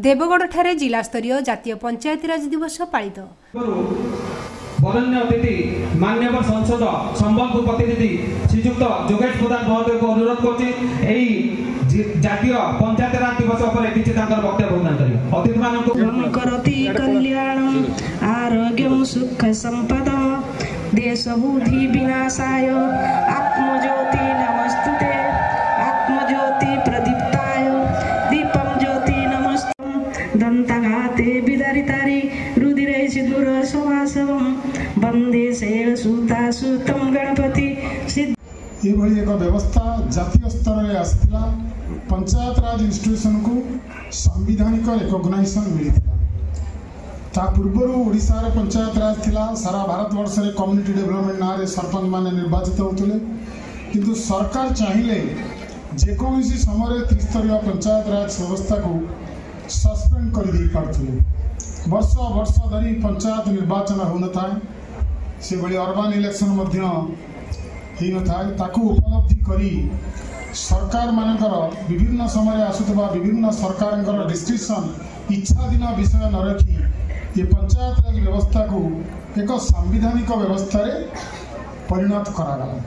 देवगढ़ ठारे जिला स्तरीय जातीय पंचायतीराज दिवस पालित। वरण्य अतिथि मान्यवर संसद संबलपुर प्रतिनिधि श्रीजुक्त जोगेश प्रधान महोदय को अनुरोध करछि जातीय पंचायतीराज दिवस पर किछि तांकर वक्तव्य प्रदान करियो। अतिथि मानको करति कल्याणं आरोग्यं सुख संपदं देशबुद्धि विनाशाय आत्मज्योति नमस्तुते आत्मज्योति प्रदीप्ताय दीपं ज्योति नमस्तं दन्तघाते विदारितारि रुधिरे सिदूर समासवं वंदे शैलसूतासुतं गणपति सिद्ध। ये एक व्यवस्था जातीय स्तर में आसाला पंचायत राज इंस्टीट्यूशन को संविधानिक रिकग्नाइजेशन मिलता। ता पूर्वर ओडिशा रे पंचायत राज थिला सारा भारत वर्ष रे कम्युनिटी डेवलपमेंट ना रे सरपंच माने निर्वाचित होतले, किंतु सरकार चाहिए जेकोसी समय त्रिस्तरीय पंचायत राज व्यवस्था को सस्पेंड कर दी पारथुले। वर्ष वर्ष धरी पंचायत निर्वाचन हो न था, से बड़ी अर्बन इलेक्शन मध्य ही न था। ताकू उपलब्धि करी सरकार मानकर विभिन्न समय आसुवा विभिन्न सरकार डिस्क्रिप्शन इच्छाधीन विषय न रखी ये पंचायत राज व्यवस्था को एक संविधानिक व्यवस्था रे परिणत करागला।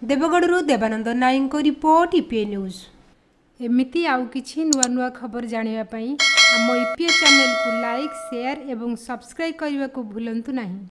Deogarh Devanand Naik report EPA news. एमिति आउ किछि नुआ नुआ खबर जानिबा पई हम ईपीए चैनल को लाइक शेयर एवं सब्सक्राइब करने को भूलंतु नहीं।